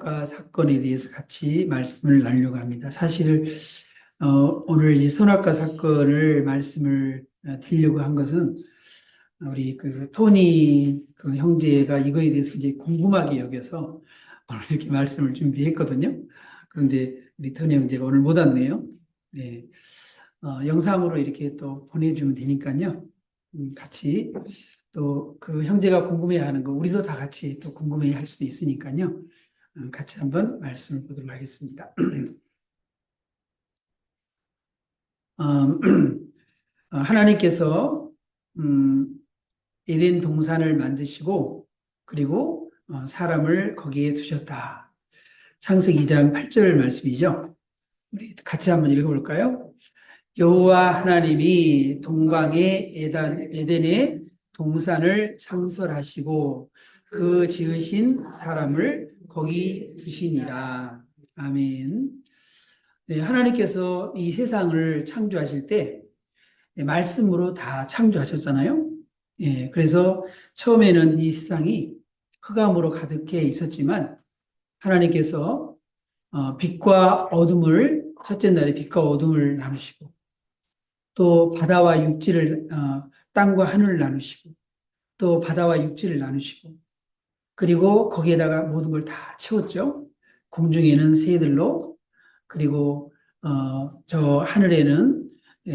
선악과 사건에 대해서 같이 말씀을 나누려고 합니다. 사실 오늘 이 선악과 사건을 말씀을 드리려고 한 것은 우리 그 토니 그 형제가 이거에 대해서 이제 궁금하게 여겨서 오늘 이렇게 말씀을 준비했거든요. 그런데 우리 토니 형제가 오늘 못 왔네요. 네. 영상으로 이렇게 또 보내주면 되니까요. 같이 또 그 형제가 궁금해하는 거 우리도 다 같이 또 궁금해할 수도 있으니까요. 같이 한번 말씀을 보도록 하겠습니다. 하나님께서 에덴 동산을 만드시고 그리고 사람을 거기에 두셨다. 창세기 2장 8절 말씀이죠. 우리 같이 한번 읽어볼까요? 여호와 하나님이 동방의 에덴에 동산을 창설하시고 그 지으신 사람을 거기 두시니라. 아멘. 네, 하나님께서 이 세상을 창조하실 때 말씀으로 다 창조하셨잖아요. 예, 그래서 처음에는 이 세상이 흑암으로 가득해 있었지만 하나님께서 빛과 어둠을 첫째 날에 빛과 어둠을 나누시고 또 바다와 육지를 땅과 하늘을 나누시고 또 바다와 육지를 나누시고 그리고 거기에다가 모든 걸 다 채웠죠. 공중에는 새들로 그리고 저 하늘에는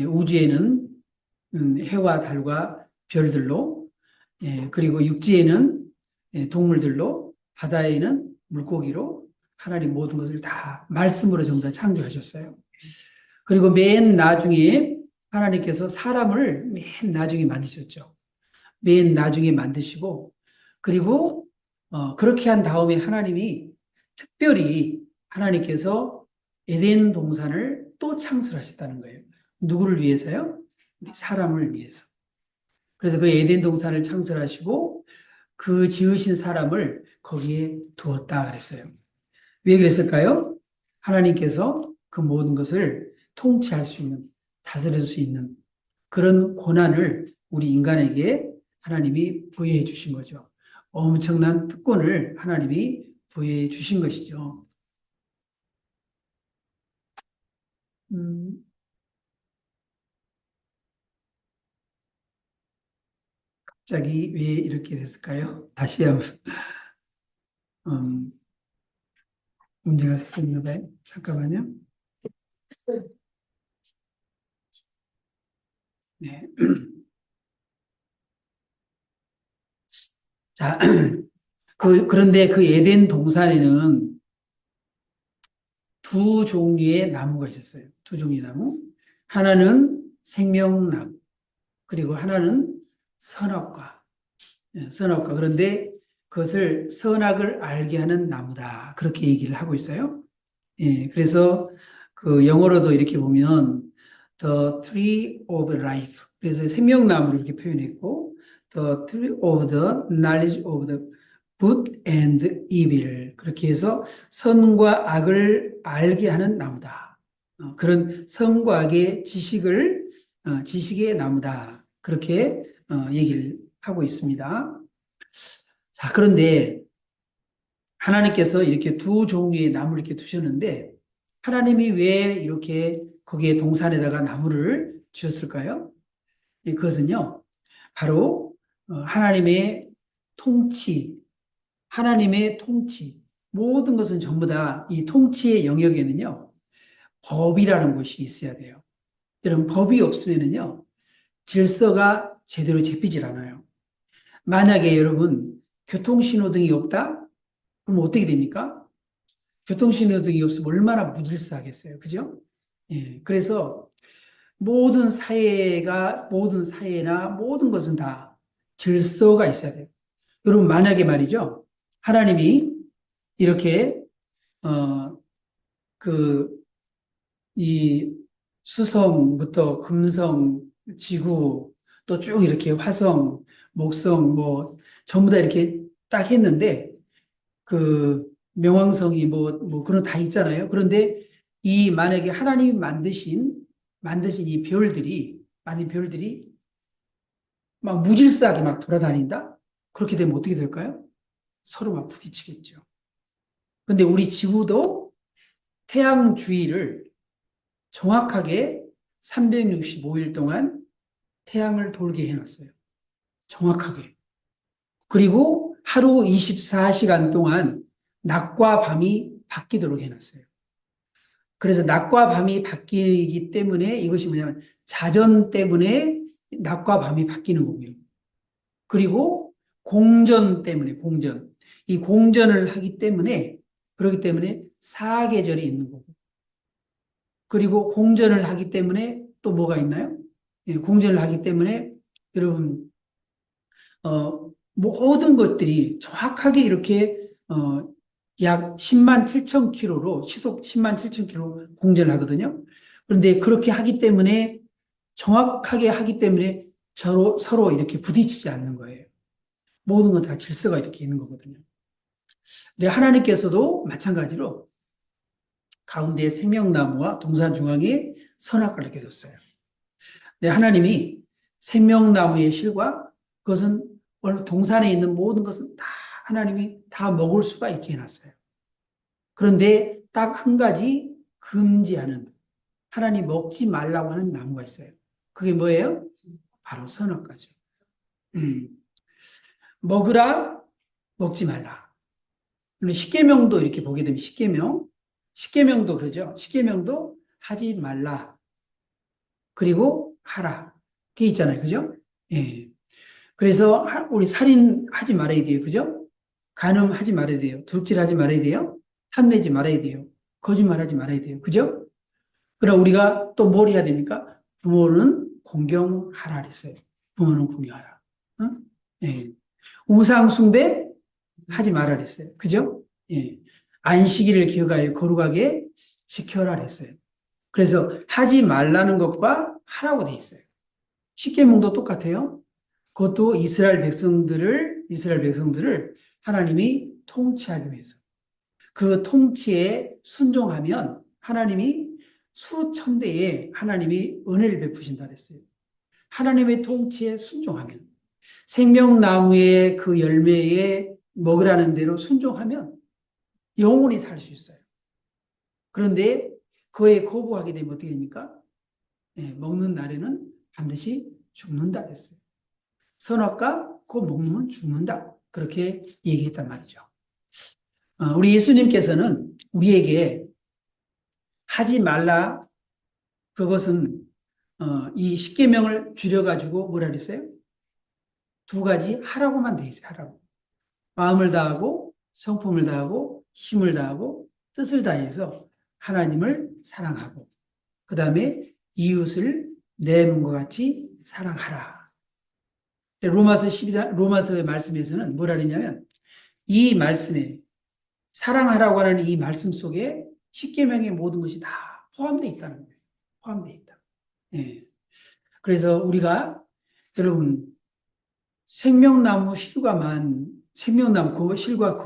우주에는 해와 달과 별들로 그리고 육지에는 동물들로 바다에는 물고기로 하나님 모든 것을 다 말씀으로 전부 다 창조하셨어요. 그리고 맨 나중에 하나님께서 사람을 맨 나중에 만드셨죠. 맨 나중에 만드시고 그리고 그렇게 한 다음에 하나님이 특별히 하나님께서 에덴 동산을 또 창설하셨다는 거예요. 누구를 위해서요? 사람을 위해서. 그래서 그 에덴 동산을 창설하시고 그 지으신 사람을 거기에 두었다 그랬어요. 왜 그랬을까요? 하나님께서 그 모든 것을 통치할 수 있는, 다스릴 수 있는 그런 권한을 우리 인간에게 하나님이 부여해 주신 거죠. 엄청난 특권을 하나님이 부여해 주신 것이죠. 갑자기 왜 이렇게 됐을까요? 다시 한번 문제가 생겼나 봐요. 잠깐만요. 네. 자, 그런데 그 에덴 동산에는 두 종류의 나무가 있었어요. 두 종류의 나무. 하나는 생명나무, 그리고 하나는 선악과. 선악과. 그런데 그것을 선악을 알게 하는 나무다. 그렇게 얘기를 하고 있어요. 예, 그래서 그 영어로도 이렇게 보면 The Tree of Life. 그래서 생명나무를 이렇게 표현했고 The Tree of the Knowledge of the Good and Evil. 그렇게 해서 선과 악을 알게 하는 나무다. 그런 선과 악의 지식의 나무다. 그렇게 얘기를 하고 있습니다. 자, 그런데 하나님께서 이렇게 두 종류의 나무를 이렇게 두셨는데 하나님이 왜 이렇게 거기에 동산에다가 나무를 주셨을까요? 그것은요, 바로 하나님의 통치, 하나님의 통치, 모든 것은 전부 다 이 통치의 영역에는요, 법이라는 것이 있어야 돼요. 여러분, 법이 없으면은요, 질서가 제대로 잡히질 않아요. 만약에 여러분, 교통신호등이 없다? 그럼 어떻게 됩니까? 교통신호등이 없으면 얼마나 무질서하겠어요. 그죠? 예. 그래서 모든 사회나 모든 것은 다 질서가 있어야 돼요. 여러분, 만약에 말이죠. 하나님이 이렇게, 그, 이 수성부터 금성, 지구, 또 쭉 이렇게 화성, 목성, 뭐, 전부 다 이렇게 딱 했는데, 그 명왕성이 뭐 그런 다 있잖아요. 그런데 이 만약에 하나님이 만드신 이 별들이 만든 별들이 막 무질서하게 막 돌아다닌다? 그렇게 되면 어떻게 될까요? 서로 막 부딪히겠죠. 근데 우리 지구도 태양 주위를 정확하게 365일 동안 태양을 돌게 해놨어요. 정확하게. 그리고 하루 24시간 동안 낮과 밤이 바뀌도록 해놨어요. 그래서 낮과 밤이 바뀌기 때문에 이것이 뭐냐면 자전 때문에 낮과 밤이 바뀌는 거고요. 그리고 공전 때문에 공전. 이 공전을 하기 때문에 그렇기 때문에 사계절이 있는 거고. 그리고 공전을 하기 때문에 또 뭐가 있나요? 예, 공전을 하기 때문에 여러분 모든 것들이 정확하게 이렇게 약 10만 7천 킬로로 시속 10만 7천 킬로 공전을 하거든요. 그런데 그렇게 하기 때문에 정확하게 하기 때문에 서로 이렇게 부딪히지 않는 거예요. 모든 건 다 질서가 이렇게 있는 거거든요. 근데 하나님께서도 마찬가지로 가운데 생명나무와 동산 중앙에 선악과를 이렇게 뒀어요. 근데 하나님이 생명나무의 실과 그것은 동산에 있는 모든 것은 다 하나님이 다 먹을 수가 있게 해놨어요. 그런데 딱 한 가지 금지하는 하나님 먹지 말라고 하는 나무가 있어요. 그게 뭐예요? 바로 선악과죠. 먹으라, 먹지 말라. 십계명도 이렇게 보게 되면 십계명도 그러죠. 십계명도 하지 말라. 그리고 하라. 그게 있잖아요. 그죠? 예. 그래서 우리 살인하지 말아야 돼요. 그죠? 간음하지 말아야 돼요. 도둑질하지 말아야 돼요. 탐내지 말아야 돼요. 거짓말하지 말아야 돼요. 그죠? 그럼 우리가 또 뭘 해야 됩니까? 부모는 공경하라 그랬어요. 부모는 공경하라. 응? 예. 우상 숭배 하지 말아 그랬어요. 그죠? 예. 안식일을 기억하여 거룩하게 지켜라 그랬어요. 그래서 하지 말라는 것과 하라고 돼 있어요. 십계명도 똑같아요. 그것도 이스라엘 백성들을 하나님이 통치하기 위해서. 그 통치에 순종하면 하나님이 수천대에 하나님이 은혜를 베푸신다 그랬어요. 하나님의 통치에 순종하면 생명나무의 그 열매에 먹으라는 대로 순종하면 영원히 살 수 있어요. 그런데 그에 거부하게 되면 어떻게 됩니까? 네, 먹는 날에는 반드시 죽는다 그랬어요. 선악과 그 먹으면 죽는다. 그렇게 얘기했단 말이죠. 우리 예수님께서는 우리에게 하지 말라 그것은 이 십계명을 줄여가지고 뭐라 그랬어요? 두 가지 하라고만 돼 있어요. 하라고. 마음을 다하고 성품을 다하고 힘을 다하고 뜻을 다해서 하나님을 사랑하고 그 다음에 이웃을 내 몸과 같이 사랑하라. 로마서 12장 로마서의 말씀에서는 뭐라 그러냐면 이 말씀에 사랑하라고 하는 이 말씀 속에 십계명의 모든 것이 다 포함되어 있다는 거예요. 포함되어 있다. 예. 그래서 우리가 여러분 생명나무 생명나무 그 실과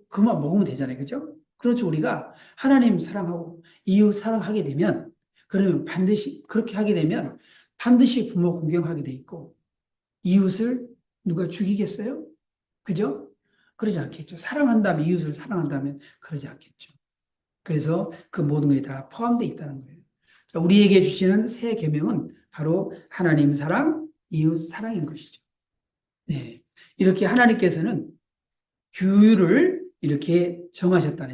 그만 먹으면 되잖아요. 그죠? 그렇죠. 우리가 하나님 사랑하고 이웃 사랑하게 되면 그러면 반드시 그렇게 하게 되면 반드시 부모 공경하게 돼 있고 이웃을 누가 죽이겠어요? 그죠? 그러지 않겠죠. 사랑한다면 이웃을 사랑한다면 그러지 않겠죠. 그래서 그 모든 것이 다 포함되어 있다는 거예요. 자, 우리에게 주시는 새 계명은 바로 하나님 사랑, 이웃 사랑인 것이죠. 네. 이렇게 하나님께서는 규율을 이렇게 정하셨다.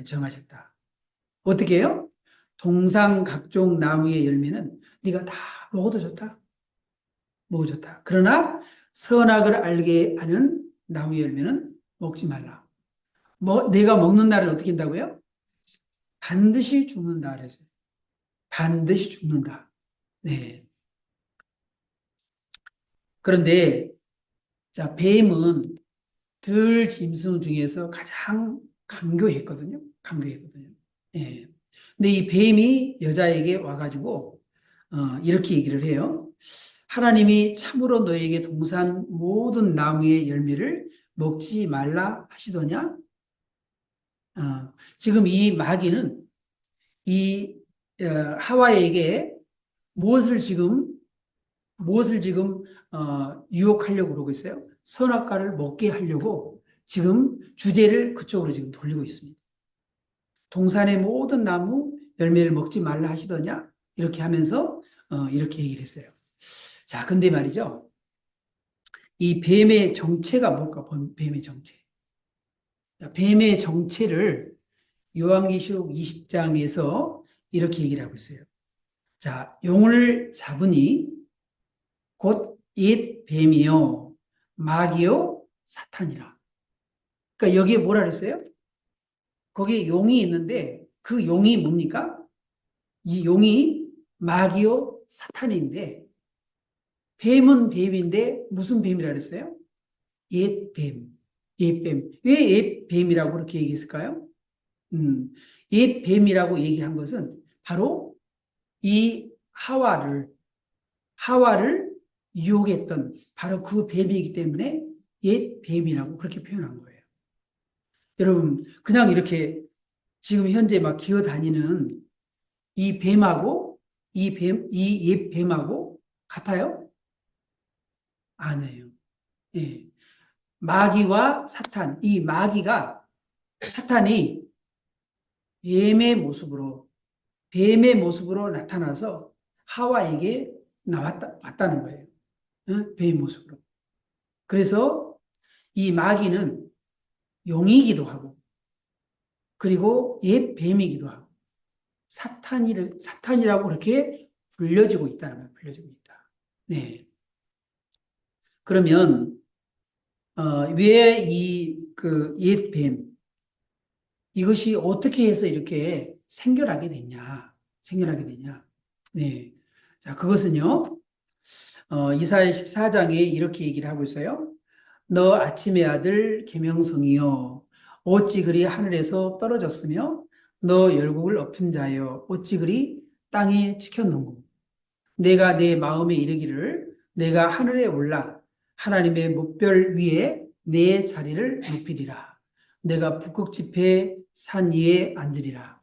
어떻게 해요? 동상 각종 나무의 열매는 네가 다 먹어도 좋다. 먹어도 좋다. 그러나 선악을 알게 하는 나무의 열매는 먹지 말라. 내가 먹는 날은 어떻게 한다고요? 반드시 죽는다 그랬어요. 반드시 죽는다. 네. 그런데 자, 뱀은 들 짐승 중에서 가장 강교했거든요. 강교했거든요. 예. 근데 이 뱀이 여자에게 와가지고 이렇게 얘기를 해요. 하나님이 참으로 너에게 동산 모든 나무의 열매를 먹지 말라 하시더냐? 지금 이 마귀는 이 하와에게 무엇을 지금 유혹하려고 그러고 있어요? 선악과를 먹게 하려고 지금 주제를 그쪽으로 지금 돌리고 있습니다. 동산의 모든 나무 열매를 먹지 말라 하시더냐? 이렇게 하면서 이렇게 얘기를 했어요. 자, 근데 말이죠. 이 뱀의 정체가 뭘까? 뱀의 정체. 뱀의 정체를 요한계시록 20장에서 이렇게 얘기를 하고 있어요. 자, 용을 잡으니 곧 옛 뱀이요 마귀요 사탄이라. 그러니까 여기에 뭐라 그랬어요? 거기에 용이 있는데 그 용이 뭡니까? 이 용이 마귀요 사탄인데 뱀은 뱀인데 무슨 뱀이라 그랬어요? 옛 뱀. 옛 뱀. 왜 옛 뱀이라고 그렇게 얘기했을까요? 옛 뱀이라고 얘기한 것은 바로 이 하와를 유혹했던 바로 그 뱀이기 때문에 옛 뱀이라고 그렇게 표현한 거예요. 여러분, 그냥 이렇게 지금 현재 막 기어다니는 이 뱀하고 이 옛 뱀하고 같아요? 아니에요. 예. 마귀와 사탄, 이 마귀가 사탄이 뱀의 모습으로 나타나서 하와에게 왔다는 거예요. 뱀의 모습으로. 그래서 이 마귀는 용이기도 하고, 그리고 옛 뱀이기도 하고, 사탄이라고 그렇게 불려지고 있다는 거예요. 불려지고 있다. 네. 그러면, 왜 옛 뱀, 이것이 어떻게 해서 이렇게 생겨나게 됐냐. 네. 자, 그것은요, 이사야 14장에 이렇게 얘기를 하고 있어요. 너 아침의 아들 계명성이여 어찌 그리 하늘에서 떨어졌으며 너 열국을 엎은 자여 어찌 그리 땅에 찍혔는고 내가 내 마음에 이르기를 내가 하늘에 올라 하나님의 목별 위에 내 자리를 높이리라. 내가 북극지폐 산 위에 앉으리라.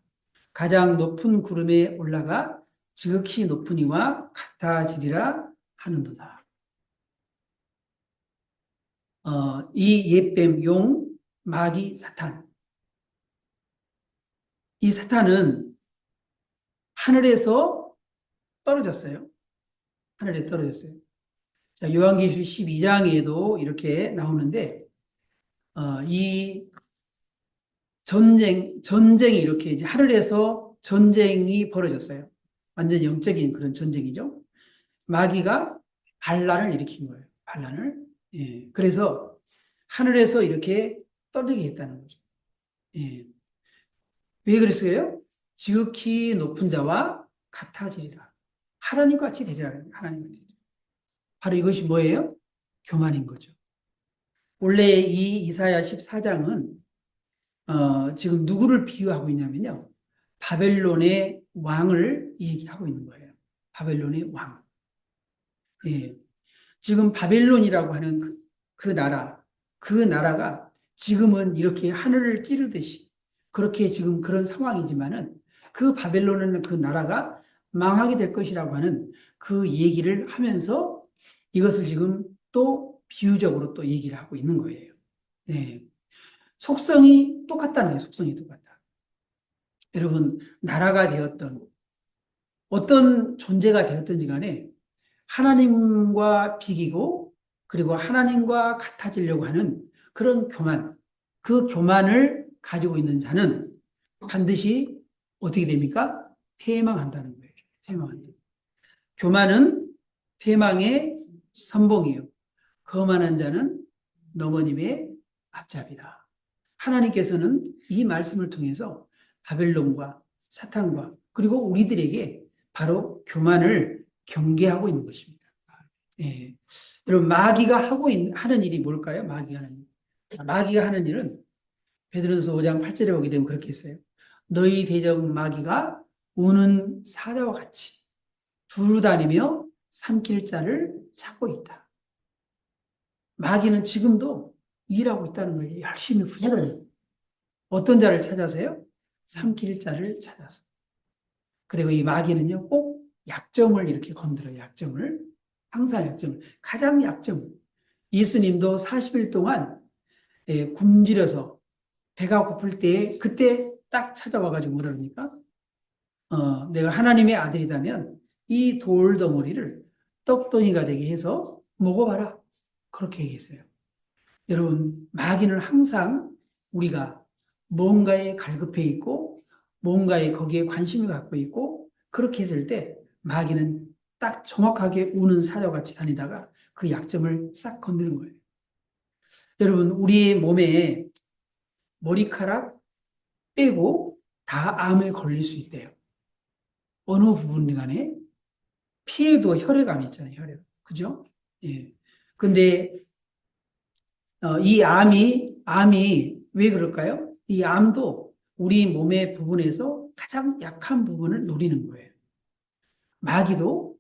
가장 높은 구름에 올라가 지극히 높은 이와 같아지리라 하는도다. 이 옛뱀, 용, 마귀, 사탄. 이 사탄은 하늘에서 떨어졌어요. 하늘에 떨어졌어요. 자, 요한계시록 12장에도 이렇게 나오는데, 이 전쟁이 이렇게 이제 하늘에서 전쟁이 벌어졌어요. 완전 영적인 그런 전쟁이죠. 마귀가 반란을 일으킨 거예요. 반란을. 예. 그래서 하늘에서 이렇게 떨어지게 했다는 거죠. 예. 왜 그랬어요? 지극히 높은 자와 같아지리라. 하나님과 같이 되리라. 하나님과 같이. 바로 이것이 뭐예요? 교만인 거죠. 원래 이 이사야 14장은 지금 누구를 비유하고 있냐면요. 바벨론의 왕을 얘기하고 있는 거예요. 바벨론의 왕. 예. 지금 바벨론이라고 하는 그 나라가 지금은 이렇게 하늘을 찌르듯이 그렇게 지금 그런 상황이지만은 그 바벨론은 그 나라가 망하게 될 것이라고 하는 그 얘기를 하면서 이것을 지금 또 비유적으로 또 얘기를 하고 있는 거예요. 네. 속성이 똑같다는 거예요. 속성이 똑같다. 여러분, 나라가 되었던 어떤 존재가 되었든지 간에 하나님과 비기고 그리고 하나님과 같아지려고 하는 그런 교만, 그 교만을 가지고 있는 자는 반드시 어떻게 됩니까? 패망한다는 거예요. 패망한다. 교만은 패망의 선봉이요. 거만한 자는 너머님의 앞잡이다. 하나님께서는 이 말씀을 통해서 바벨론과 사탄과 그리고 우리들에게 바로 교만을 경계하고 있는 것입니다. 예. 여러분, 마귀가 하는 일이 뭘까요? 마귀가 하는 일은 베드로전서 5장 8절에 보게 되면 그렇게 했어요. 너희 대적 마귀가 우는 사자와 같이 두루 다니며 삼킬 자를 찾고 있다. 마귀는 지금도 일하고 있다는 거예요. 열심히 부지런히. 어떤 자를 찾아서요? 삼킬 자를 찾아서. 그리고 이 마귀는요, 꼭 약점을 이렇게 건드려요. 약점을. 항상 약점을. 가장 약점. 예수님도 40일 동안 굶주려서 배가 고플 때 그때 딱 찾아와가지고 뭐랍니까? 내가 하나님의 아들이라면 이 돌덩어리를 떡덩이가 되게 해서 먹어봐라. 그렇게 얘기했어요. 여러분, 마귀는 항상 우리가 뭔가에 갈급해 있고, 뭔가에 거기에 관심을 갖고 있고, 그렇게 했을 때 마귀는 딱 정확하게 우는 사자같이 다니다가 그 약점을 싹 건드는 거예요. 여러분, 우리의 몸에 머리카락 빼고 다 암에 걸릴 수 있대요. 어느 부분 간에 피에도 혈액암이 있잖아요, 혈액. 그죠? 예. 근데 이 암이 왜 그럴까요? 이 암도 우리 몸의 부분에서 가장 약한 부분을 노리는 거예요. 마귀도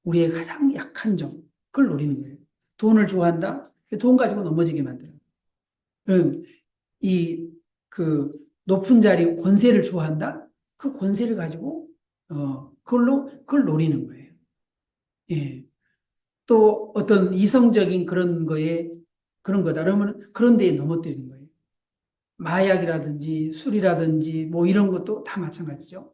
우리의 가장 약한 점, 그걸 노리는 거예요. 돈을 좋아한다? 돈 가지고 넘어지게 만들어요. 그럼 높은 자리 권세를 좋아한다? 그 권세를 가지고, 그걸 노리는 거예요. 예. 또 어떤 이성적인 그런 거다. 그러면 그런 데에 넘어뜨리는 거예요. 마약이라든지 술이라든지 뭐 이런 것도 다 마찬가지죠.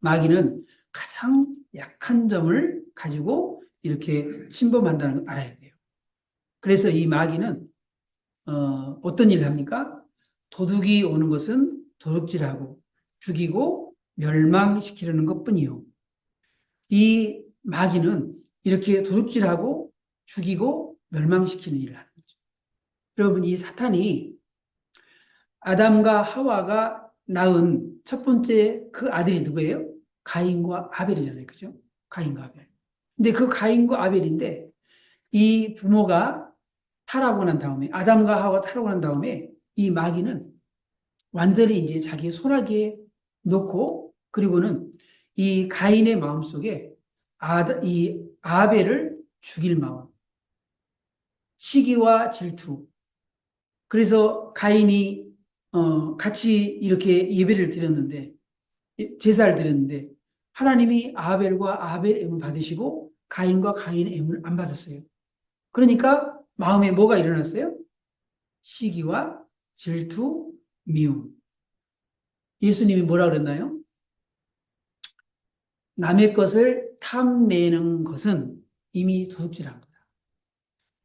마귀는 가장 약한 점을 가지고 이렇게 침범한다는 걸 알아야 돼요. 그래서 이 마귀는 어떤 일을 합니까? 도둑이 오는 것은 도둑질하고 죽이고 멸망시키려는 것뿐이요. 이 마귀는 이렇게 도둑질하고 죽이고 멸망시키는 일을 하는 거죠. 여러분, 이 사탄이 아담과 하와가 낳은 첫 번째 그 아들이 누구예요? 가인과 아벨이잖아요. 그죠? 가인과 아벨. 근데 그 가인과 아벨인데 이 부모가 타락하고 난 다음에 아담과 하와가 타락하고 난 다음에 이 마귀는 완전히 이제 자기의 소나기에 놓고 그리고는 이 가인의 마음속에 이 아벨을 죽일 마음, 시기와 질투. 그래서 가인이 같이 이렇게 예배를 드렸는데 제사를 드렸는데 하나님이 아벨과 아벨 애물 받으시고 가인과 가인 애물 안 받았어요. 그러니까 마음에 뭐가 일어났어요? 시기와 질투, 미움. 예수님이 뭐라 그랬나요? 남의 것을 탐내는 것은 이미 도둑질한 거다.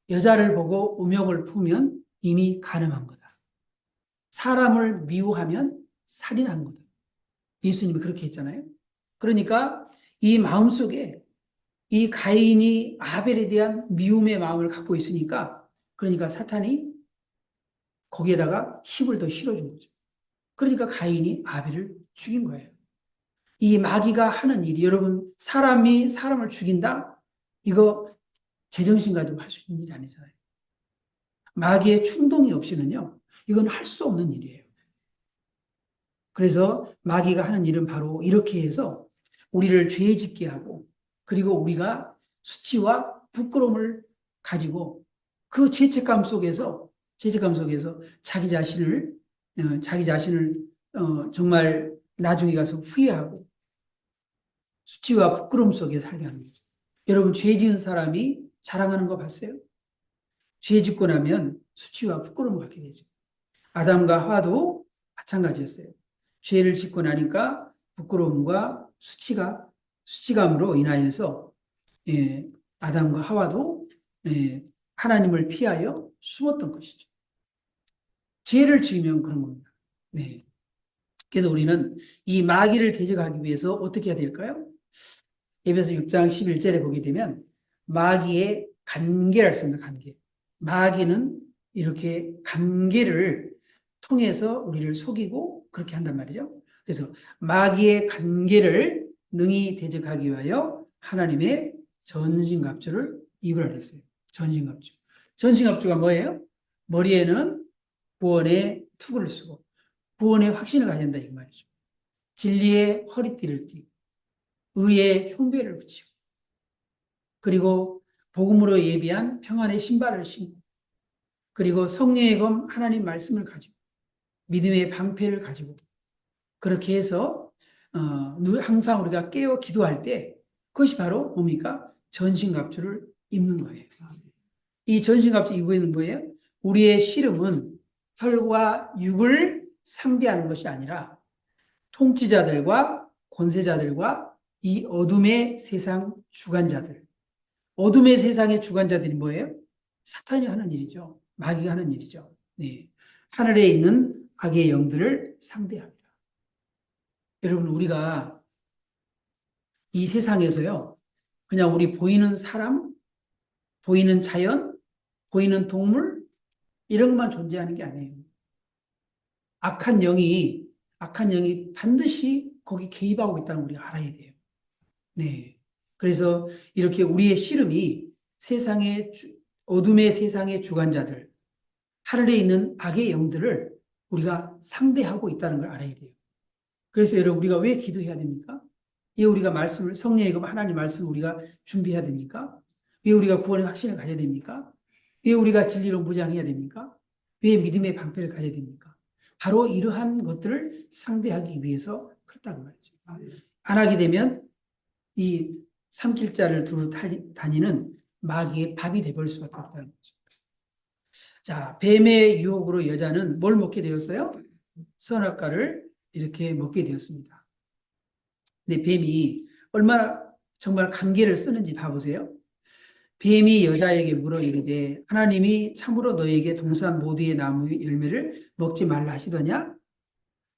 여자를 보고 음욕을 품으면 이미 간음한 거다. 사람을 미워하면 살인한 거다. 예수님이 그렇게 했잖아요. 그러니까 이 마음속에 이 가인이 아벨에 대한 미움의 마음을 갖고 있으니까 그러니까 사탄이 거기에다가 힘을 더 실어준 거죠. 그러니까 가인이 아벨을 죽인 거예요. 이 마귀가 하는 일이 여러분 사람이 사람을 죽인다? 이거 제정신 가지고 할 수 있는 일이 아니잖아요. 마귀의 충동이 없이는요. 이건 할 수 없는 일이에요. 그래서 마귀가 하는 일은 바로 이렇게 해서 우리를 죄 짓게 하고 그리고 우리가 수치와 부끄러움을 가지고 그 죄책감 속에서 자기 자신을 정말 나중에 가서 후회하고 수치와 부끄러움 속에 살게 하는 거죠. 여러분 죄 지은 사람이 자랑하는 거 봤어요? 죄 짓고 나면 수치와 부끄러움을 갖게 되죠. 아담과 하와도 마찬가지였어요. 죄를 짓고 나니까 부끄러움과 수치감으로 인하여서 아담과 하와도 하나님을 피하여 숨었던 것이죠. 죄를 지으면 그런 겁니다. 네. 그래서 우리는 이 마귀를 대적하기 위해서 어떻게 해야 될까요? 에베소 6장 11절에 보게 되면 마귀의 간계를 씁니다. 간계. 마귀는 이렇게 간계를 통해서 우리를 속이고 그렇게 한단 말이죠. 그래서 마귀의 간계를 능히 대적하기 위하여 하나님의 전신갑주를 입으라 그랬어요. 전신갑주. 전신갑주가 뭐예요? 머리에는 구원의 투구를 쓰고 구원의 확신을 가진다 이 말이죠. 진리의 허리띠를 띠고 의의 흉배를 붙이고 그리고 복음으로 예비한 평안의 신발을 신고 그리고 성령의 검 하나님 말씀을 가지고 믿음의 방패를 가지고 그렇게 해서 항상 우리가 깨어 기도할 때 그것이 바로 뭡니까? 전신갑주를 입는 거예요. 이 전신갑주 입고 있는 거예요. 우리의 씨름은 혈과 육을 상대하는 것이 아니라 통치자들과 권세자들과 이 어둠의 세상 주관자들. 어둠의 세상의 주관자들이 뭐예요? 사탄이 하는 일이죠. 마귀가 하는 일이죠. 네. 하늘에 있는 악의 영들을 상대합니다. 여러분, 우리가 이 세상에서요, 그냥 우리 보이는 사람, 보이는 자연, 보이는 동물, 이런 것만 존재하는 게 아니에요. 악한 영이 반드시 거기 개입하고 있다는 걸 우리가 알아야 돼요. 네. 그래서 이렇게 우리의 씨름이 어둠의 세상의 주관자들, 하늘에 있는 악의 영들을 우리가 상대하고 있다는 걸 알아야 돼요. 그래서 여러분, 우리가 왜 기도해야 됩니까? 왜 우리가 성령의 하나님 말씀을 우리가 준비해야 됩니까? 왜 우리가 구원의 확신을 가져야 됩니까? 왜 우리가 진리로 무장해야 됩니까? 왜 믿음의 방패를 가져야 됩니까? 바로 이러한 것들을 상대하기 위해서 그렇다는 말이죠. 안 하게 되면 이 삼킬자를 두루 다니는 마귀의 밥이 되버릴 수밖에 없다는 거죠. 자, 뱀의 유혹으로 여자는 뭘 먹게 되었어요? 선악과를 이렇게 먹게 되었습니다. 근데 뱀이 얼마나 정말 감개를 쓰는지 봐보세요. 뱀이 여자에게 물어 이르되 하나님이 참으로 너에게 동산 모두의 나무의 열매를 먹지 말라 하시더냐?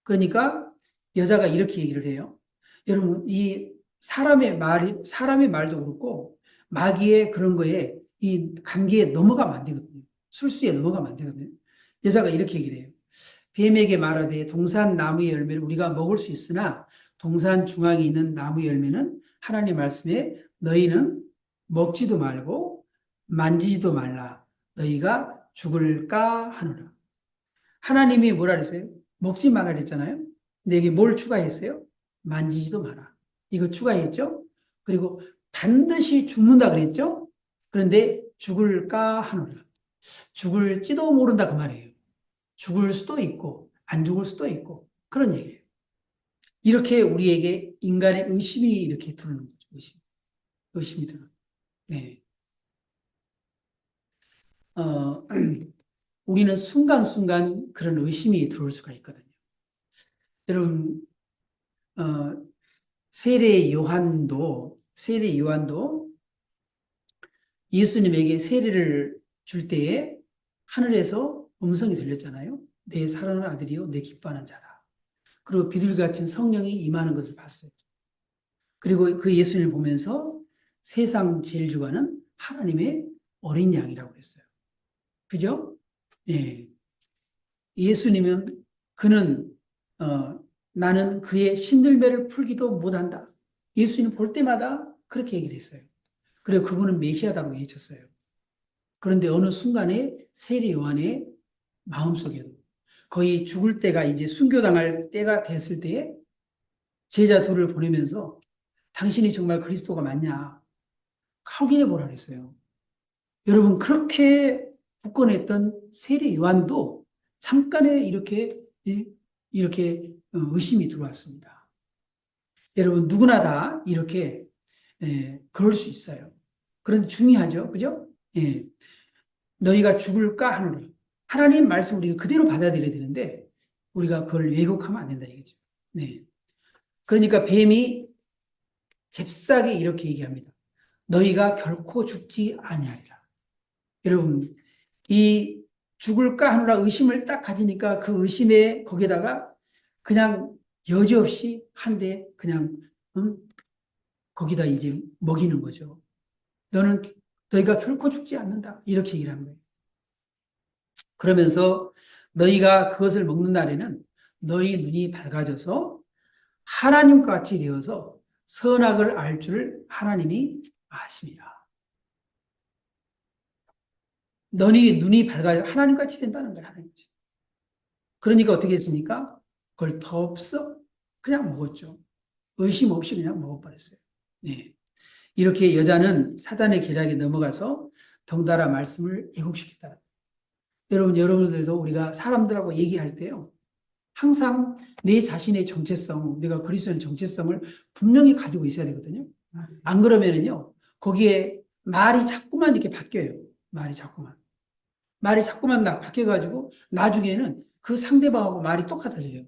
그러니까 여자가 이렇게 얘기를 해요. 여러분, 이 사람의 말도 그렇고 마귀의 그런 거에 이 감기에 넘어가면 안 되거든요. 술수에 넘어가면 안 되거든요. 여자가 이렇게 얘기를 해요. 뱀에게 말하되 동산 나무의 열매를 우리가 먹을 수 있으나 동산 중앙에 있는 나무 열매는 하나님 말씀에 너희는 먹지도 말고 만지지도 말라. 너희가 죽을까 하노라. 하나님이 뭐라 그랬어요? 먹지 말라 그랬잖아요. 근데 여기 뭘 추가했어요? 만지지도 마라. 이거 추가했죠? 그리고 반드시 죽는다 그랬죠? 그런데 죽을까 하노라. 죽을지도 모른다 그 말이에요. 죽을 수도 있고 안 죽을 수도 있고 그런 얘기예요. 이렇게 우리에게 인간의 의심이 이렇게 들어오는 거죠. 의심이 들어오는. 네. 우리는 순간순간 그런 의심이 들어올 수가 있거든요. 여러분, 세례 요한도 예수님에게 세례를 줄 때에 하늘에서 음성이 들렸잖아요. 내 사랑하는 아들이요, 내 기뻐하는 자다. 그리고 비둘기같은 성령이 임하는 것을 봤어요. 그리고 그 예수님을 보면서 세상 제일 주관은 하나님의 어린 양이라고 했어요. 그죠? 예. 예수님은 나는 그의 신들매를 풀기도 못한다. 예수님 볼 때마다 그렇게 얘기를 했어요. 그리고 그분은 메시아다고 외쳤어요. 그런데 어느 순간에 세례 요한의 마음속에도 거의 죽을 때가 이제 순교당할 때가 됐을 때에 제자 둘을 보내면서 당신이 정말 그리스도가 맞냐 확인해 보라 그랬어요. 여러분, 그렇게 굳건했던 세례 요한도 잠깐에 이렇게 의심이 들어왔습니다. 여러분, 누구나 다 이렇게 그럴 수 있어요. 그런데 중요하죠, 그죠? 예. 너희가 죽을까 하노라. 하나님 말씀 우리는 그대로 받아들여야 되는데 우리가 그걸 왜곡하면 안 된다 이거죠. 네. 그러니까 뱀이 잽싸게 이렇게 얘기합니다. 너희가 결코 죽지 아니하리라. 여러분, 이 죽을까 하노라 의심을 딱 가지니까 그 의심에 거기다가 그냥 여지없이 한 대 그냥 거기다 이제 먹이는 거죠. 너희가 결코 죽지 않는다. 이렇게 얘기를 한 거예요. 그러면서 너희가 그것을 먹는 날에는 너희 눈이 밝아져서 하나님과 같이 되어서 선악을 알 줄 하나님이 아십니다. 너희 눈이 밝아져 하나님과 같이 된다는 거예요. 하나님같이. 그러니까 어떻게 했습니까? 그걸 덥석 그냥 먹었죠. 의심 없이 그냥 먹어버렸어요. 네. 이렇게 여자는 사단의 계략에 넘어가서 덩달아 말씀을 왜곡시켰다. 여러분들도 우리가 사람들하고 얘기할 때요. 항상 내 자신의 정체성, 내가 그리스도의 정체성을 분명히 가지고 있어야 되거든요. 안 그러면은요, 거기에 말이 자꾸만 이렇게 바뀌어요. 말이 자꾸만 바뀌어가지고 나중에는 그 상대방하고 말이 똑같아져요.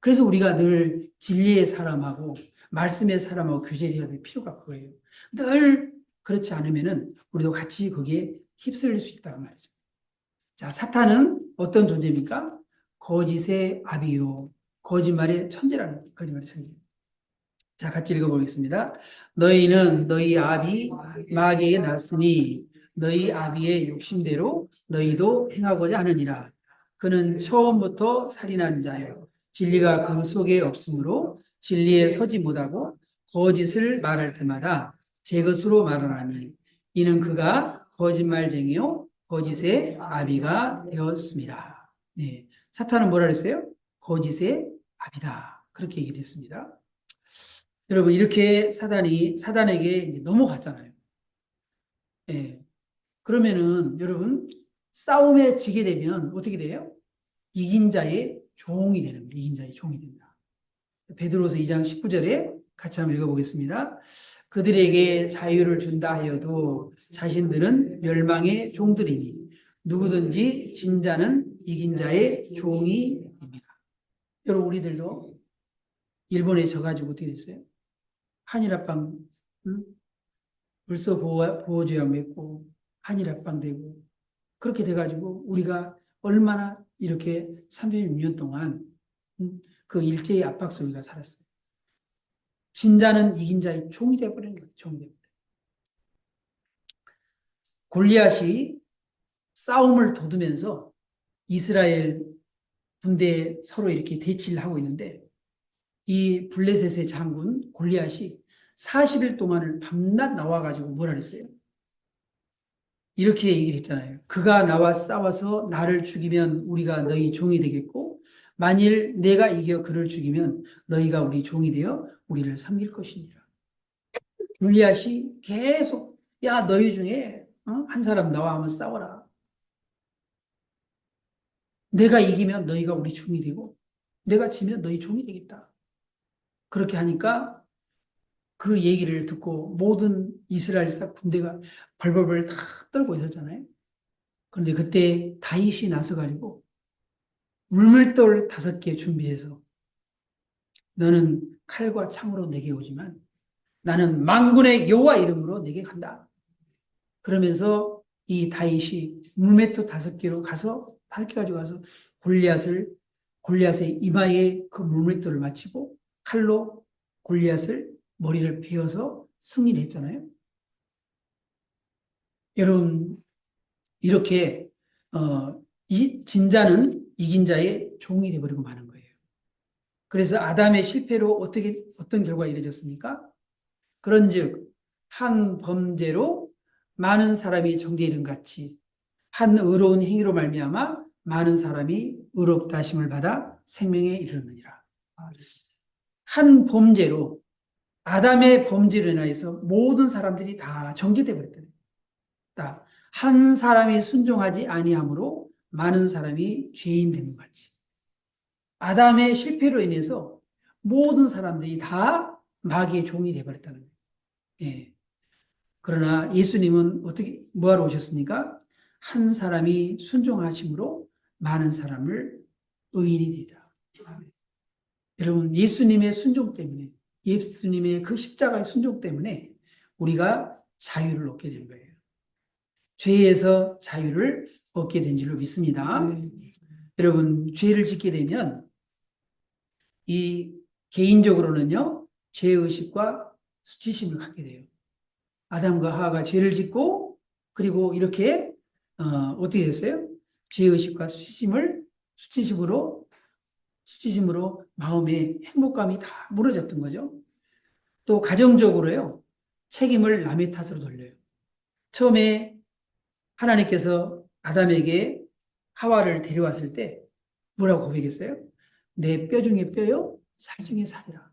그래서 우리가 늘 진리의 사람하고 말씀의 사람하고 교제를 해야 될 필요가 그거예요. 늘 그렇지 않으면은 우리도 같이 거기에 휩쓸릴 수 있다는 말이죠. 자, 사탄은 어떤 존재입니까? 거짓의 아비요. 거짓말의 천재라는 거예요. 거짓말의 천재. 자, 같이 읽어보겠습니다. 너희는 너희 아비 마귀에게 났으니 너희 아비의 욕심대로 너희도 행하고자 하느니라. 그는 처음부터 살인한 자요. 진리가 그 속에 없으므로 진리에 서지 못하고 거짓을 말할 때마다 제 것으로 말하나니 이는 그가 거짓말쟁이요 거짓의 아비가 되었습니다. 네, 사탄은 뭐라 그랬어요? 거짓의 아비다. 그렇게 얘기를 했습니다. 여러분, 이렇게 사단에게 이제 넘어갔잖아요. 예. 그러면은, 여러분, 싸움에 지게 되면 어떻게 돼요? 이긴 자의 종이 되는 거예요. 이긴 자의 종이 됩니다. 베드로서 2장 19절에 같이 한번 읽어보겠습니다. 그들에게 자유를 준다 하여도 자신들은 멸망의 종들이니 누구든지 진 자는 이긴 자의 종이 됩니다. 여러분, 우리들도 일본에 져가지고 어떻게 됐어요? 한일합방, 응? 불서 보호조약 맺고 한일합방 되고 그렇게 돼가지고 우리가 얼마나 이렇게 306년 동안 그 일제의 압박 속에 살았어요. 진자는 이긴 자의 종이 되어버리는 거예요. 종이 되어버려요. 골리앗이 싸움을 돋우면서 이스라엘 군대에 서로 이렇게 대치를 하고 있는데 이 블레셋의 장군 골리앗이 40일 동안을 밤낮 나와가지고 뭐라 그랬어요? 이렇게 얘기를 했잖아요. 그가 나와 싸워서 나를 죽이면 우리가 너희 종이 되겠고 만일 내가 이겨 그를 죽이면 너희가 우리 종이 되어 우리를 섬길 것이니라. 골리앗이 계속 야 너희 중에 한 사람 나와 한번 싸워라. 내가 이기면 너희가 우리 종이 되고 내가 지면 너희 종이 되겠다. 그렇게 하니까 그 얘기를 듣고 모든 이스라엘 군대가 벌벌벌 다 떨고 있었잖아요. 그런데 그때 다윗이 나서가지고 물밀돌 5개 준비해서 너는 칼과 창으로 내게 오지만 나는 만군의 여호와 이름으로 내게 간다. 그러면서 이 다윗이 물맷돌 5개로 가서 5개 가지고 가서 골리앗의 이마에 그 물맷돌을 맞히고 칼로 골리앗을 머리를 베어서 승리를 했잖아요. 여러분 이렇게 이 진자는 이긴 자의 종이 되어버리고 마는 거예요. 그래서 아담의 실패로 어떤 결과가 이루어졌습니까? 그런즉 한 범죄로 많은 사람이 정죄 이름 같이 한 의로운 행위로 말미암아 많은 사람이 의롭다 하심을 받아 생명에 이르느니라. 한 범죄로 아담의 범죄로 인하여서 모든 사람들이 다 정죄돼 버렸다. 한 사람이 순종하지 아니함으로 많은 사람이 죄인 된 것 같이. 아담의 실패로 인해서 모든 사람들이 다 마귀의 종이 되어버렸다는 거예요. 예. 그러나 예수님은 어떻게 뭐하러 오셨습니까? 한 사람이 순종하심으로 많은 사람을 의인이 되리라. 여러분 예수님의 순종 때문에 예수님의 그 십자가의 순종 때문에 우리가 자유를 얻게 된 거예요. 죄에서 자유를 얻게 된 줄로 믿습니다. 여러분 죄를 짓게 되면 이 개인적으로는요 죄의식과 수치심을 갖게 돼요. 아담과 하와가 죄를 짓고 그리고 이렇게 어떻게 됐어요? 죄의식과 수치심으로 마음의 행복감이 다 무너졌던 거죠. 또 가정적으로요 책임을 남의 탓으로 돌려요. 처음에 하나님께서 아담에게 하와를 데려왔을 때 뭐라고 고백했어요? 내 뼈 중에 뼈요, 살 중에 살이라.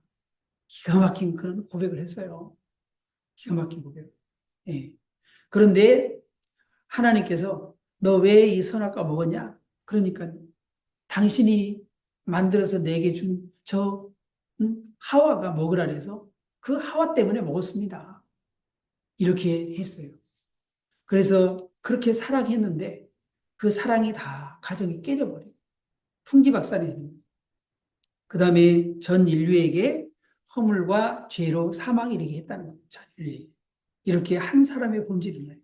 기가 막힌 그런 고백을 했어요. 기가 막힌 고백. 예. 그런데 하나님께서 너 왜 이 선악과 먹었냐? 그러니까 당신이 만들어서 내게 준 저 하와가 먹으라 그래서 그 하와 때문에 먹었습니다. 이렇게 했어요. 그래서 그렇게 사랑했는데 그 사랑이 다 가정이 깨져버려요. 풍지박산이에요. 그 다음에 전 인류에게 허물과 죄로 사망이 이르게 했다는 거예요. 전 인류에게. 이렇게 한 사람의 본질인 거예요.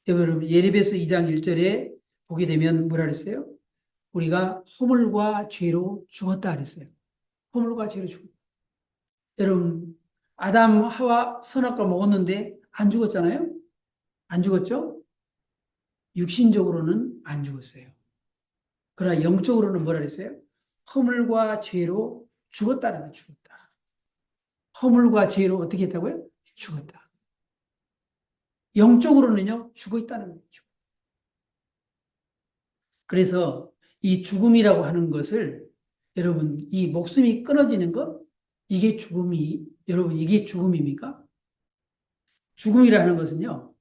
여러분, 예레미야서 2장 1절에 보게 되면 뭐라 그랬어요? 우리가 허물과 죄로 죽었다 그랬어요. 허물과 죄로 죽었다. 여러분, 아담, 하와 선악과 먹었는데 안 죽었잖아요? 안 죽었죠? 육신적으로는 안 죽었어요. 그러나 영적으로는 뭐라 그랬어요? 허물과 죄로 죽었다는 거예요. 죽었다. 허물과 죄로 어떻게 했다고요? 죽었다. 영적으로는요, 죽어 있다는 거예요. 그래서 이 죽음이라고 하는 것을 여러분, 이 목숨이 끊어지는 것, 이게 죽음이, 여러분, 이게 죽음입니까? 죽음이라는 것은요,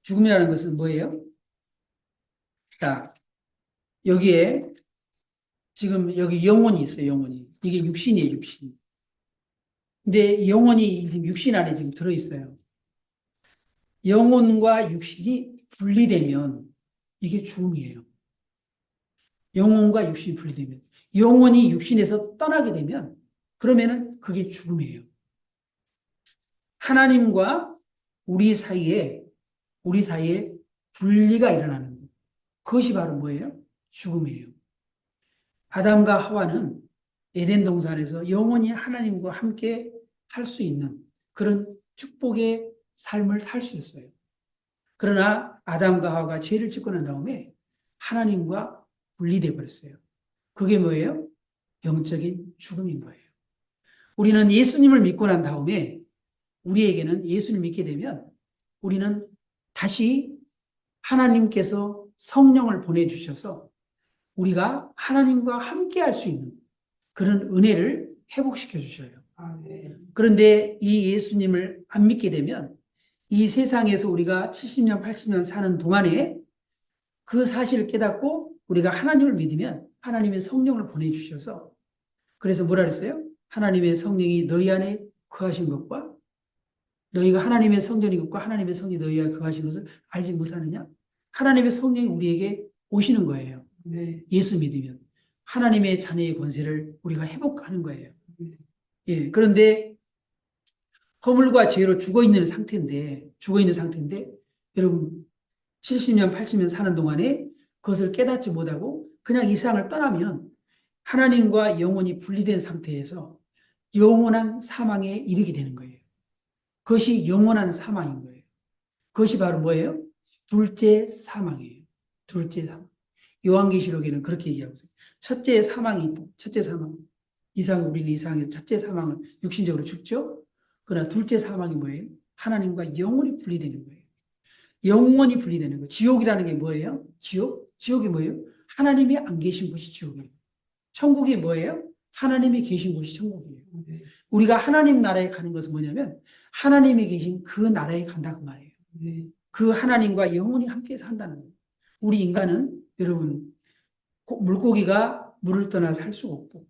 죽음이라는 것은 뭐예요? 자, 여기에 지금 여기 영혼이 있어요, 영혼이. 이게 육신이에요, 육신. 근데 영혼이 지금 육신 안에 지금 들어있어요. 영혼과 육신이 분리되면 이게 죽음이에요. 영혼과 육신이 분리되면. 영혼이 육신에서 떠나게 되면 그러면은 그게 죽음이에요. 하나님과 우리 사이에 분리가 일어나는 것. 그것이 바로 뭐예요? 죽음이에요. 아담과 하와는 에덴 동산에서 영원히 하나님과 함께 할 수 있는 그런 축복의 삶을 살 수 있어요. 그러나 아담과 하와가 죄를 짓고 난 다음에 하나님과 분리돼 버렸어요. 그게 뭐예요? 영적인 죽음인 거예요. 우리는 예수님을 믿고 난 다음에 우리에게는 예수를 믿게 되면 우리는 다시 하나님께서 성령을 보내주셔서 우리가 하나님과 함께 할 수 있는 그런 은혜를 회복시켜 주셔요. 그런데 이 예수님을 안 믿게 되면 이 세상에서 우리가 70년, 80년 사는 동안에 그 사실을 깨닫고 우리가 하나님을 믿으면 하나님의 성령을 보내주셔서 그래서 뭐라 그랬어요? 하나님의 성령이 너희 안에 거하신 것과 너희가 하나님의 성전인 것과 하나님의 성령이 너희 안에 거하신 것을 알지 못하느냐? 하나님의 성령이 우리에게 오시는 거예요. 네. 예수 믿으면. 하나님의 자녀의 권세를 우리가 회복하는 거예요. 네. 예, 그런데 허물과 죄로 죽어있는 상태인데 여러분 70년, 80년 사는 동안에 그것을 깨닫지 못하고 그냥 이 세상을 떠나면 하나님과 영혼이 분리된 상태에서 영원한 사망에 이르게 되는 거예요. 그것이 영원한 사망인 거예요. 그것이 바로 뭐예요? 둘째 사망이에요. 둘째 사망. 요한계시록에는 그렇게 얘기하고 있어요. 첫째 사망이 있다. 첫째 사망. 우리는 이상에서 첫째 사망을 육신적으로 죽죠. 그러나 둘째 사망이 뭐예요? 하나님과 영원히 분리되는 거예요. 영원히 분리되는 거예요. 지옥이라는 게 뭐예요? 지옥이 뭐예요? 하나님이 안 계신 곳이 지옥이에요. 천국이 뭐예요? 하나님이 계신 곳이 천국이에요. 네. 우리가 하나님 나라에 가는 것은 뭐냐면 하나님이 계신 그 나라에 간다 그 말이에요. 네. 그 하나님과 영원히 함께 산다는 거예요. 우리 인간은 여러분 물고기가 물을 떠나 살 수가 없고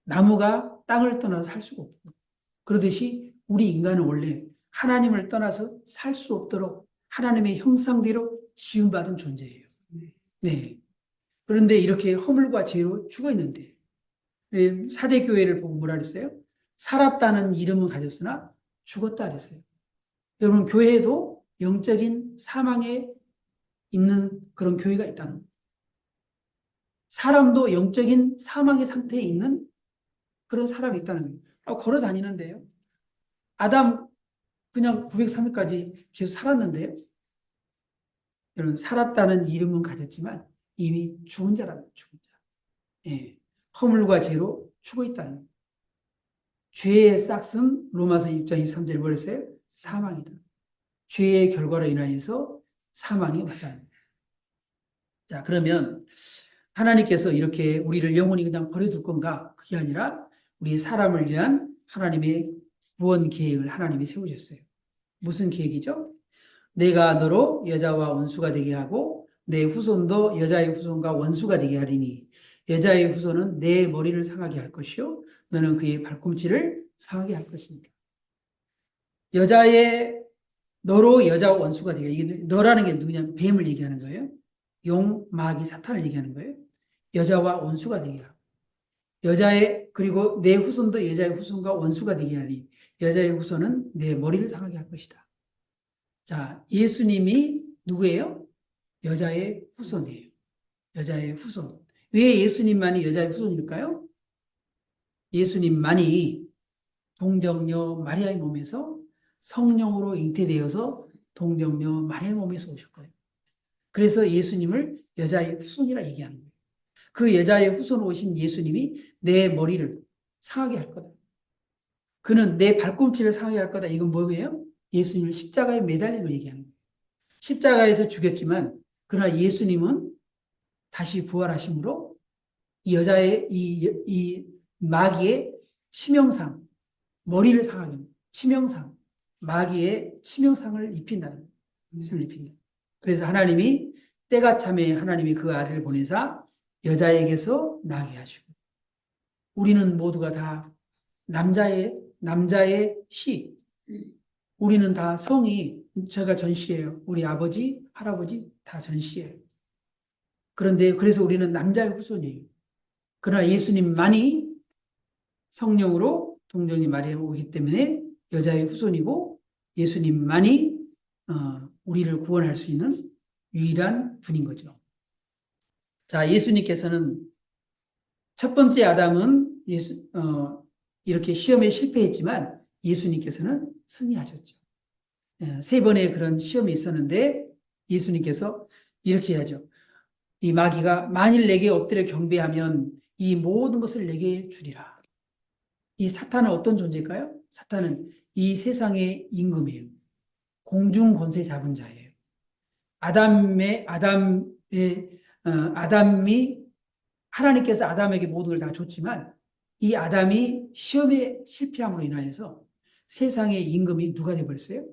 나무가 땅을 떠나 살 수가 없고 그러듯이 우리 인간은 원래 하나님을 떠나서 살 수 없도록 하나님의 형상대로 지음받은 존재예요. 네. 그런데 이렇게 허물과 죄로 죽어 있는데 사대 교회를 보고 뭐라 그랬어요? 살았다는 이름은 가졌으나 죽었다 그랬어요. 여러분 교회에도 영적인 사망에 있는 그런 교회가 있다는 거예요. 사람도 영적인 사망의 상태에 있는 그런 사람이 있다는 거예요. 걸어 다니는데요. 아담 그냥 903일까지 계속 살았는데요. 여러분 살았다는 이름은 가졌지만 이미 죽은 자랍니다. 죽은 자. 예. 허물과 죄로 죽어 있다는 거예요. 죄의 싹은 로마서 6장 23절에 뭐랬어요? 사망이다. 죄의 결과로 인하여서 사망이 왔다는 거예요. 자, 그러면 하나님께서 이렇게 우리를 영원히 그냥 버려둘 건가? 그게 아니라 우리 사람을 위한 하나님의 구원 계획을 하나님이 세우셨어요. 무슨 계획이죠? 내가 너로 여자와 원수가 되게 하고 내 후손도 여자의 후손과 원수가 되게 하리니 여자의 후손은 내 머리를 상하게 할 것이요 너는 그의 발꿈치를 상하게 할 것입니다. 너로 여자와 원수가 되게 이게 너라는 게 누구냐면 뱀을 얘기하는 거예요. 용, 마귀, 사탄을 얘기하는 거예요. 여자와 원수가 되게 하고 여자의 그리고 내 후손도 여자의 후손과 원수가 되게 하니 여자의 후손은 내 머리를 상하게 할 것이다. 자, 예수님이 누구예요? 여자의 후손이에요. 여자의 후손. 왜 예수님만이 여자의 후손일까요? 예수님만이 동정녀 마리아의 몸에서 성령으로 잉태되어서 동정녀 마리아의 몸에서 오셨거든요. 그래서 예수님을 여자의 후손이라 얘기하는 거예요. 그 여자의 후손으로 오신 예수님이 내 머리를 상하게 할 거다. 그는 내 발꿈치를 상하게 할 거다. 이건 뭐예요? 예수님을 십자가에 매달린 걸 얘기하는 거예요. 십자가에서 죽였지만 그러나 예수님은 다시 부활하심으로 이 여자의 이 마귀의 치명상, 머리를 상하게 합니다. 치명상, 마귀의 치명상을 입힌다는 것을 입힌다. 그래서 하나님이 때가 참에 하나님이 그 아들을 보내사 여자에게서 나게 하시고 우리는 모두가 다 남자의 씨. 우리는 다 성이 제가 전씨예요. 우리 아버지, 할아버지 다 전씨예요. 그런데 그래서 우리는 남자의 후손이에요. 그러나 예수님만이 성령으로 동정녀 마리아가 오기 때문에 여자의 후손이고 예수님만이 우리를 구원할 수 있는 유일한 분인 거죠. 자, 예수님께서는 첫 번째 아담은 이렇게 시험에 실패했지만 예수님께서는 승리하셨죠. 세 번의 그런 시험이 있었는데 예수님께서 이렇게 하죠. 이 마귀가 만일 내게 엎드려 경배하면 이 모든 것을 내게 주리라. 이 사탄은 어떤 존재일까요? 사탄은 이 세상의 임금이에요. 공중 권세 잡은 자예요. 아담이 하나님께서 아담에게 모든 걸 다 줬지만 이 아담이 시험에 실패함으로 인하여서 세상의 임금이 누가 되어버렸어요?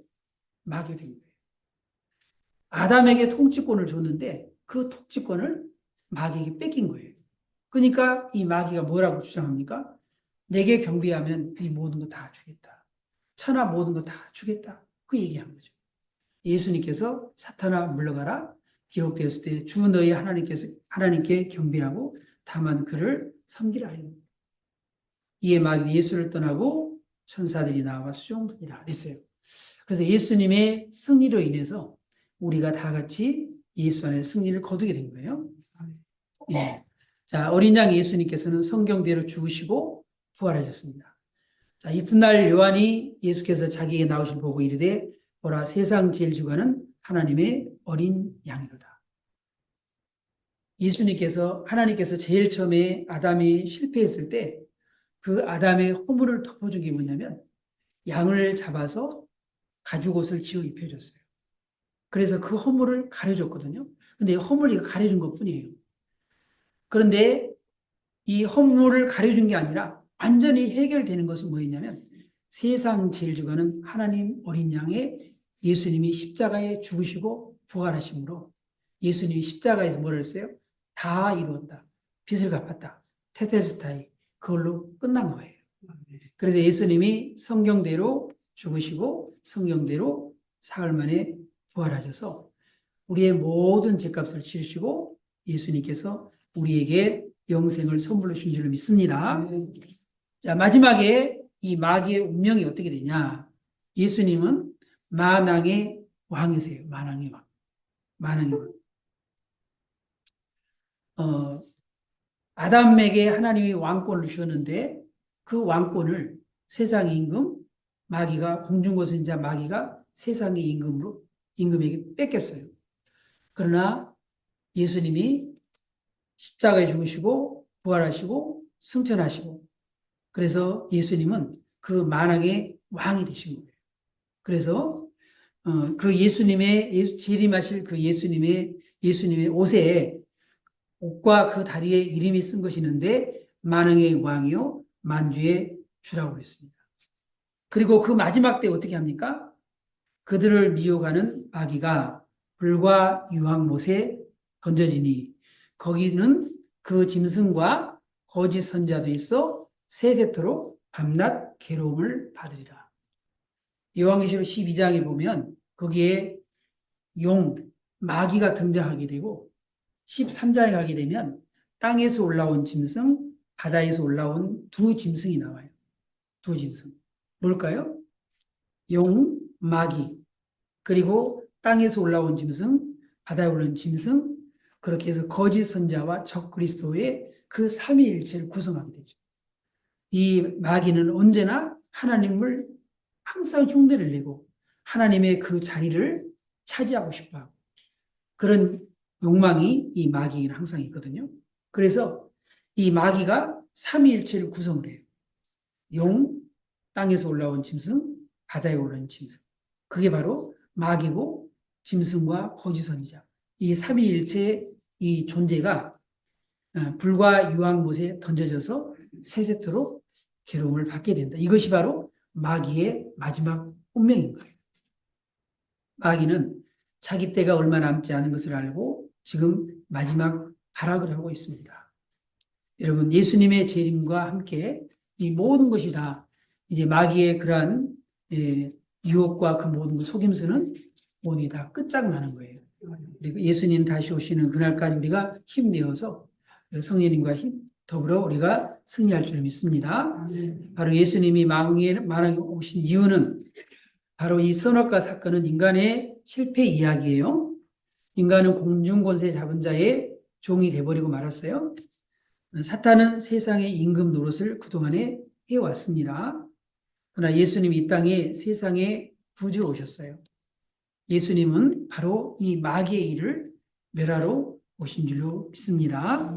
마귀가 된 거예요. 아담에게 통치권을 줬는데 그 통치권을 마귀에게 뺏긴 거예요. 그러니까 이 마귀가 뭐라고 주장합니까? 내게 경배하면 이 모든 거 다 주겠다. 천하 모든 거 다 주겠다. 그 얘기한 거죠. 예수님께서 사탄아 물러가라 기록되었을 때 주 너희 하나님께 경배하고 다만 그를 섬기라 하였습니다. 이에 마귀는 예수를 떠나고 천사들이 나와 수종드니라 그랬어요. 그래서 예수님의 승리로 인해서 우리가 다 같이 예수 안에 승리를 거두게 된 거예요. 예. 자, 어린 양 예수님께서는 성경대로 죽으시고 부활하셨습니다. 자, 이튿날 요한이 예수께서 자기에게 나오신 보고 이르되 보라 세상 제일 주관은 하나님의 어린 양이로다. 하나님께서 제일 처음에 아담이 실패했을 때 그 아담의 허물을 덮어준 게 뭐냐면 양을 잡아서 가죽옷을 지어 입혀줬어요. 그래서 그 허물을 가려줬거든요. 근데 허물을 가려준 것 뿐이에요. 그런데 이 허물을 가려준 게 아니라 완전히 해결되는 것은 뭐였냐면 세상 제일 주관은 하나님 어린 양의 예수님이 십자가에 죽으시고 부활하심으로 예수님이 십자가에서 뭐라 했어요? 다 이루었다. 빚을 갚았다. 테텔스타이. 그걸로 끝난 거예요. 그래서 예수님이 성경대로 죽으시고 성경대로 사흘 만에 부활하셔서 우리의 모든 죄값을 치르시고 예수님께서 우리에게 영생을 선물로 주신 줄 믿습니다. 자, 마지막에 이 마귀의 운명이 어떻게 되냐? 예수님은 만왕의 왕이세요. 만왕의 왕. 만왕의 왕. 아담에게 하나님이 왕권을 주셨는데 그 왕권을 세상의 임금 마귀가 공중거선자 마귀가 세상의 임금에게 뺏겼어요. 그러나 예수님이 십자가에 죽으시고 부활하시고 승천하시고 그래서 예수님은 그 만왕의 왕이 되신 거예요. 그래서 그 재림하실 그 예수님의 옷에 옷과 그 다리에 이름이 쓴 것이 있는데 만왕의 왕이요 만주의 주라고 그랬습니다. 그리고 그 마지막 때 어떻게 합니까? 그들을 미혹하는 마귀가 불과 유황못에 던져지니 거기는 그 짐승과 거짓 선자도 있어 세세토록 밤낮 괴로움을 받으리라. 요한계시록 12장에 보면 거기에 마귀가 등장하게 되고 13장에 가게 되면 땅에서 올라온 짐승, 바다에서 올라온 두 짐승이 나와요. 두 짐승. 뭘까요? 용, 마귀, 그리고 땅에서 올라온 짐승, 바다에 올라온 짐승, 그렇게 해서 거짓 선자와 적 그리스도의 그 삼위일체를 구성하게 되죠. 이 마귀는 언제나 하나님을 항상 흉내를 내고 하나님의 그 자리를 차지하고 싶어하고 그런 욕망이 이 마귀에는 항상 있거든요. 그래서 이 마귀가 삼위일체를 구성을 해요. 용, 땅에서 올라온 짐승, 바다에 올라온 짐승. 그게 바로 마귀고 짐승과 거짓 선지자. 이 삼위일체의 이 존재가 불과 유황못에 던져져서 세세토록 괴로움을 받게 된다. 이것이 바로 마귀의 마지막 운명인 거예요. 마귀는 자기 때가 얼마 남지 않은 것을 알고 지금 마지막 발악을 하고 있습니다. 여러분, 예수님의 재림과 함께 이 모든 것이 다 이제 마귀의 그러한 유혹과 그 모든 것 속임수는 모두 다 끝장나는 거예요. 그리고 예수님 다시 오시는 그날까지 우리가 힘내어서 성령님과 더불어 우리가 승리할 줄 믿습니다. 바로 예수님이 만왕에 오신 이유는 바로 이 선악과 사건은 인간의 실패 이야기예요. 인간은 공중권세 잡은 자의 종이 돼버리고 말았어요. 사탄은 세상의 임금 노릇을 그동안에 해왔습니다. 그러나 예수님이 이 땅에 세상에 구주로 오셨어요. 예수님은 바로 이 마귀의 일을 멸하러 오신 줄로 믿습니다.